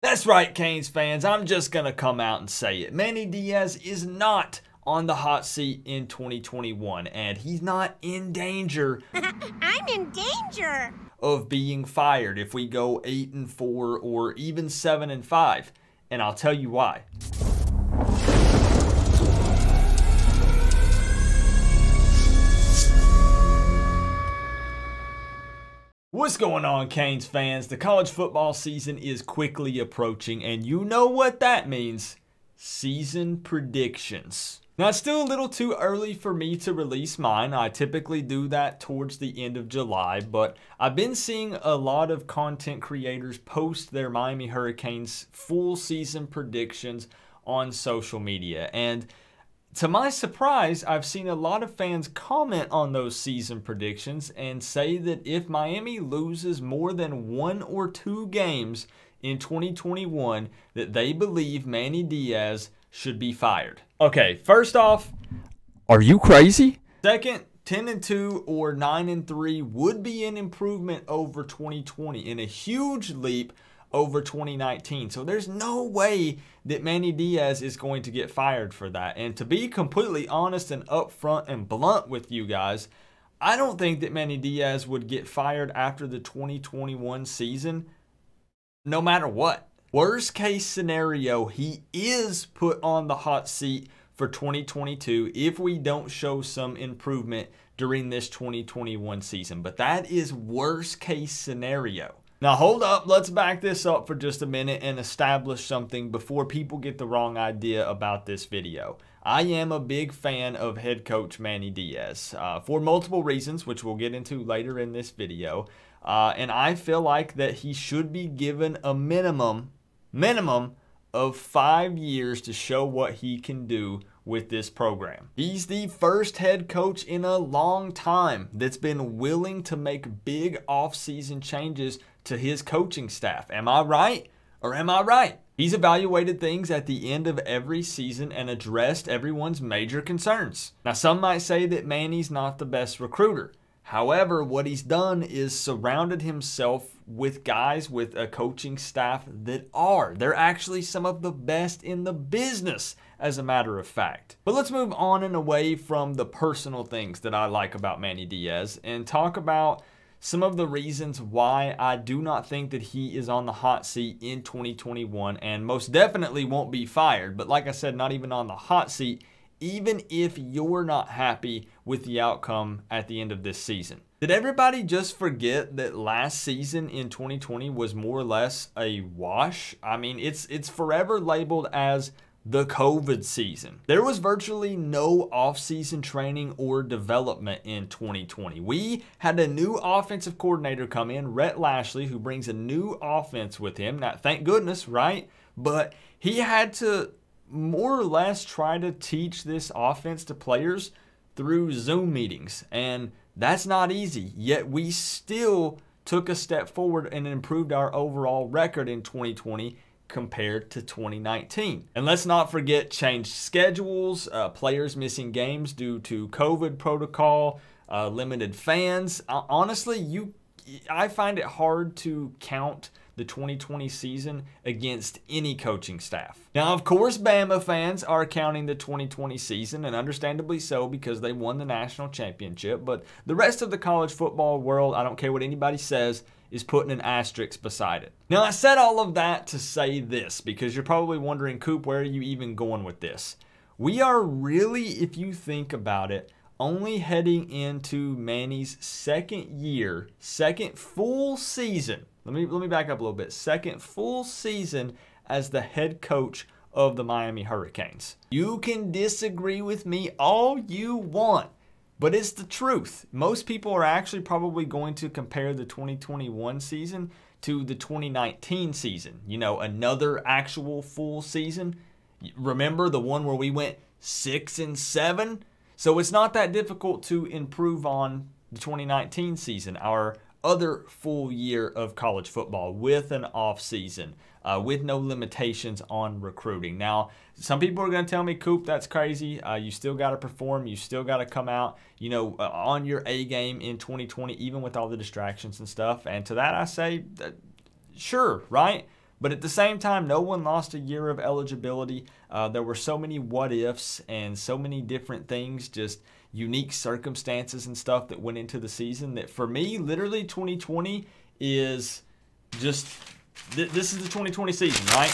That's right, Canes fans. I'm just going to come out and say it. Manny Diaz is not on the hot seat in 2021, and he's not in danger. I'm in danger of being fired if we go 8-4 or even 7-5. And I'll tell you why. What's going on, Canes fans? The college football season is quickly approaching, and you know what that means. Season predictions. Now, it's still a little too early for me to release mine. I typically do that towards the end of July, but I've been seeing a lot of content creators post their Miami Hurricanes full season predictions on social media. And to my surprise, I've seen a lot of fans comment on those season predictions and say that if Miami loses more than 1 or 2 games in 2021, that they believe Manny Diaz should be fired. Okay, first off, are you crazy? Second, 10-2 or 9-3 would be an improvement over 2020 and a huge leap over 2019. So there's no way that Manny Diaz is going to get fired for that. And to be completely honest and upfront and blunt with you guys, I don't think that Manny Diaz would get fired after the 2021 season, no matter what. Worst case scenario, he is put on the hot seat for 2022 if we don't show some improvement during this 2021 season. But that is worst case scenario. Now hold up, let's back this up for just a minute and establish something before people get the wrong idea about this video. I am a big fan of head coach Manny Diaz for multiple reasons, which we'll get into later in this video. And I feel like that he should be given a minimum of 5 years to show what he can do with this program. He's the first head coach in a long time that's been willing to make big offseason changes to his coaching staff. Am I right or am I right? He's evaluated things at the end of every season and addressed everyone's major concerns. Now, some might say that Manny's not the best recruiter. However, what he's done is surrounded himself with guys with a coaching staff that are. They're actually some of the best in the business, as a matter of fact. But let's move on and away from the personal things that I like about Manny Diaz and talk about some of the reasons why I do not think that he is on the hot seat in 2021 and most definitely won't be fired. But like I said, not even on the hot seat, even if you're not happy with the outcome at the end of this season. Did everybody just forget that last season in 2020 was more or less a wash? I mean, it's forever labeled as the COVID season. There was virtually no off-season training or development in 2020. We had a new offensive coordinator come in, Rhett Lashley, who brings a new offense with him. Now, thank goodness, right? But he had to more or less try to teach this offense to players through Zoom meetings, and that's not easy. Yet we still took a step forward and improved our overall record in 2020 compared to 2019. And let's not forget changed schedules, players missing games due to COVID protocol, limited fans. Honestly, I find it hard to count the 2020 season against any coaching staff. Now, of course, Bama fans are counting the 2020 season, and understandably so because they won the national championship. But the rest of the college football world, I don't care what anybody says, is putting an asterisk beside it. Now, I said all of that to say this because you're probably wondering, Coop, where are you even going with this? We are really, if you think about it, only heading into Manny's second full season. Let me back up a little bit. Second full season as the head coach of the Miami Hurricanes. You can disagree with me all you want, but it's the truth. Most people are actually probably going to compare the 2021 season to the 2019 season. You know, another actual full season. Remember the one where we went 6-7? So it's not that difficult to improve on the 2019 season, our other full year of college football with an off season, with no limitations on recruiting. Now, some people are going to tell me, Coop, that's crazy. You still got to perform. You still got to come out, you know, on your A game in 2020, even with all the distractions and stuff. And to that I say, sure, right? But at the same time, no one lost a year of eligibility. There were so many what ifs and so many different things, just unique circumstances and stuff that went into the season, that for me, literally 2020 is just, this is the 2020 season, right?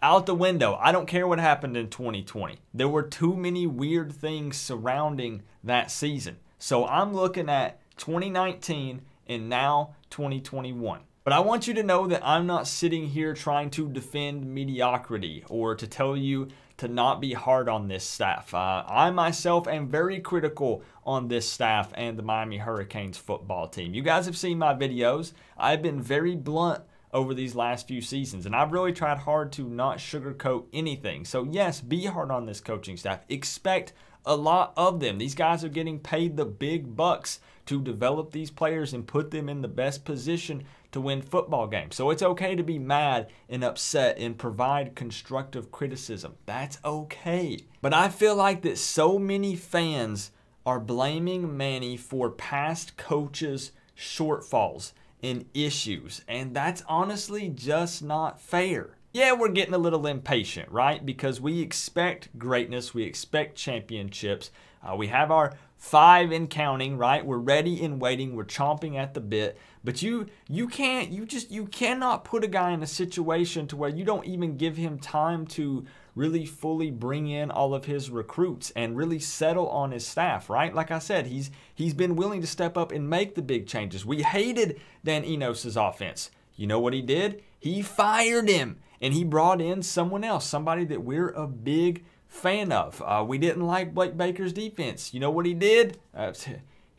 Out the window. I don't care what happened in 2020. There were too many weird things surrounding that season. So I'm looking at 2019 and now 2021. But I want you to know that I'm not sitting here trying to defend mediocrity or to tell you to not be hard on this staff. I myself am very critical on this staff and the Miami Hurricanes football team. You guys have seen my videos. I've been very blunt over these last few seasons, and I've really tried hard to not sugarcoat anything. So yes, be hard on this coaching staff. Expect a lot of them. These guys are getting paid the big bucks to develop these players and put them in the best position to win football games. So it's okay to be mad and upset and provide constructive criticism. That's okay. But I feel like that so many fans are blaming Manny for past coaches' shortfalls and issues, and that's honestly just not fair. Yeah, we're getting a little impatient, right? Because we expect greatness, we expect championships. We have our 5 and counting, right? We're ready and waiting, we're chomping at the bit. But you cannot put a guy in a situation to where you don't even give him time to really fully bring in all of his recruits and really settle on his staff, right? Like I said, he's been willing to step up and make the big changes. We hated Dan Enos's offense. You know what he did? He fired him and he brought in someone else, somebody that we're a big fan of. We didn't like Blake Baker's defense. You know what he did?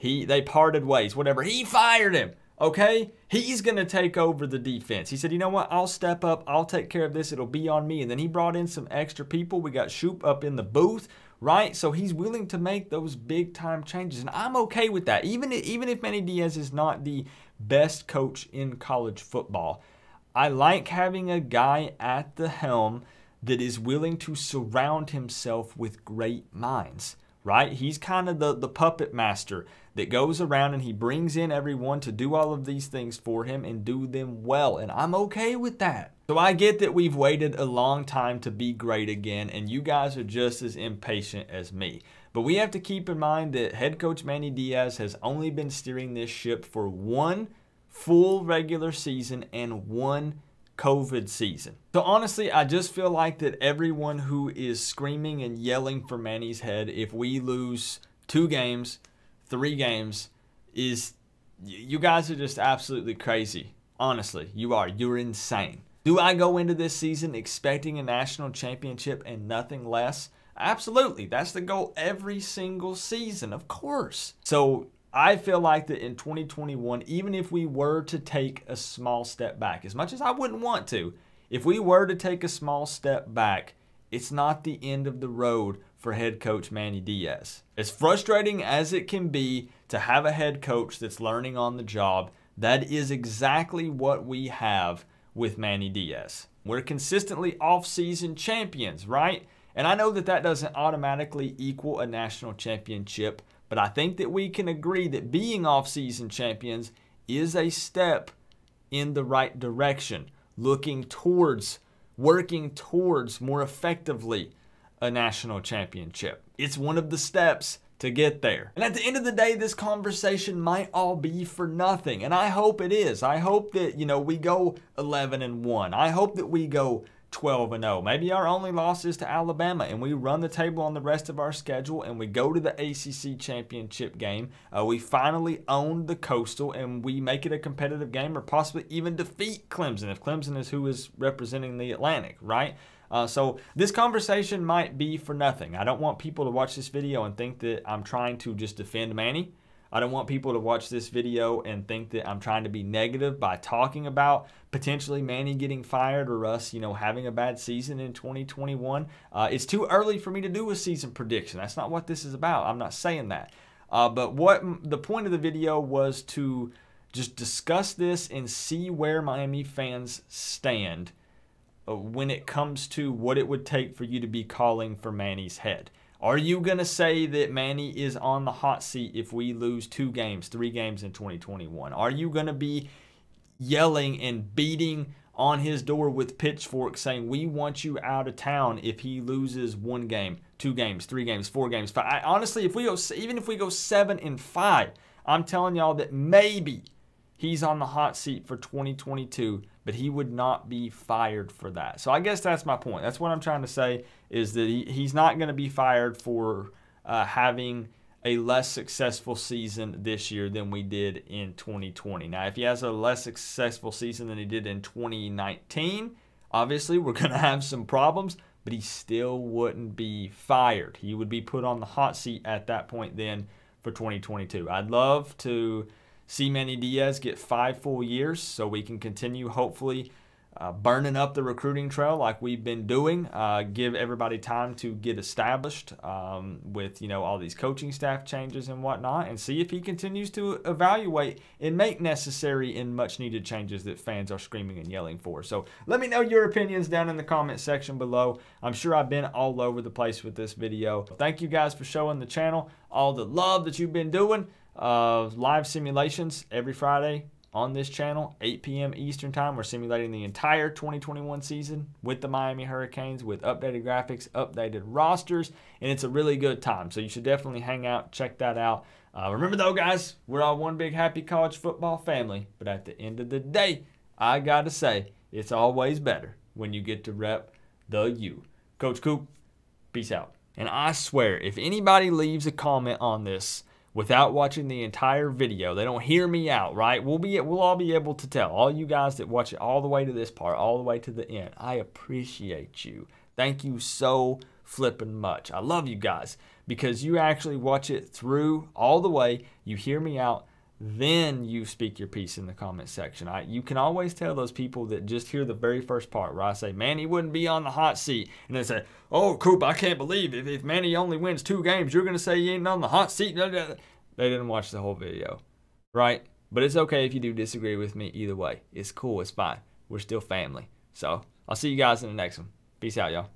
They parted ways, whatever. He fired him. Okay, he's going to take over the defense. He said, you know what, I'll step up. I'll take care of this. It'll be on me. And then he brought in some extra people. We got Coop up in the booth, right? So he's willing to make those big-time changes. And I'm okay with that. Even if Manny Diaz is not the best coach in college football, I like having a guy at the helm that is willing to surround himself with great minds, right? He's kind of the puppet master that goes around and he brings in everyone to do all of these things for him and do them well. And I'm okay with that. So I get that we've waited a long time to be great again, and you guys are just as impatient as me. But we have to keep in mind that head coach Manny Diaz has only been steering this ship for 1 full regular season and 1 COVID season. So honestly, I just feel like that everyone who is screaming and yelling for Manny's head if we lose 2 games, 3 games, you guys are just absolutely crazy. Honestly, you are. You're insane. Do I go into this season expecting a national championship and nothing less? Absolutely. That's the goal every single season, of course. So I feel like that in 2021, even if we were to take a small step back, as much as I wouldn't want to, if we were to take a small step back, it's not the end of the road for head coach Manny Diaz. As frustrating as it can be to have a head coach that's learning on the job, that is exactly what we have with Manny Diaz. We're consistently off-season champions, right? And I know that that doesn't automatically equal a national championship, but I think that we can agree that being off-season champions is a step in the right direction, working towards more effectively a national championship. It's one of the steps to get there. And at the end of the day, this conversation might all be for nothing. And I hope it is. I hope that, we go 11-1. I hope that we go 12-0. Maybe our only loss is to Alabama and we run the table on the rest of our schedule and we go to the ACC championship game. We finally own the Coastal and we make it a competitive game or possibly even defeat Clemson if Clemson is who is representing the Atlantic, right? So this conversation might be for nothing. I don't want people to watch this video and think that I'm trying to just defend Manny. I don't want people to watch this video and think that I'm trying to be negative by talking about potentially Manny getting fired or us, having a bad season in 2021. It's too early for me to do a season prediction. That's not what this is about. I'm not saying that. But what the point of the video was to just discuss this and see where Miami fans stand when it comes to what it would take for you to be calling for Manny's head. Are you going to say that Manny is on the hot seat if we lose 2 games, 3 games in 2021? Are you going to be yelling and beating on his door with pitchforks saying, we want you out of town if he loses 1 game, 2 games, 3 games, 4 games, 5. Honestly, even if we go 7-5, I'm telling y'all that maybe he's on the hot seat for 2022, but he would not be fired for that. So I guess that's my point. That's what I'm trying to say, is that he's not going to be fired for having a less successful season this year than we did in 2020. Now, if he has a less successful season than he did in 2019, obviously we're going to have some problems, but he still wouldn't be fired. He would be put on the hot seat at that point then for 2022. I'd love to see Manny Diaz get 5 full years so we can continue, hopefully, burning up the recruiting trail like we've been doing. Give everybody time to get established with all these coaching staff changes and whatnot, and see if he continues to evaluate and make necessary and much needed changes that fans are screaming and yelling for. So let me know your opinions down in the comment section below. I'm sure I've been all over the place with this video. Thank you guys for showing the channel all the love that you've been doing. Live simulations every Friday on this channel, 8 p.m. Eastern Time. We're simulating the entire 2021 season with the Miami Hurricanes with updated graphics, updated rosters, and it's a really good time. So you should definitely hang out, check that out. Remember though, guys, we're all one big happy college football family, but at the end of the day, I gotta say, it's always better when you get to rep the U. Coach Coop, peace out. And I swear, if anybody leaves a comment on this without watching the entire video, they don't hear me out, right? We'll all be able to tell. All you guys that watch it all the way to this part, all the way to the end, I appreciate you. Thank you so flippin' much. I love you guys because you actually watch it through all the way. You hear me out, then you speak your piece in the comment section. You can always tell those people that just hear the very first part where I say, Manny wouldn't be on the hot seat. And they say, oh, Coop, I can't believe if Manny only wins 2 games, you're going to say he ain't on the hot seat. They didn't watch the whole video, right? But it's okay if you do disagree with me either way. It's cool. It's fine. We're still family. So I'll see you guys in the next one. Peace out, y'all.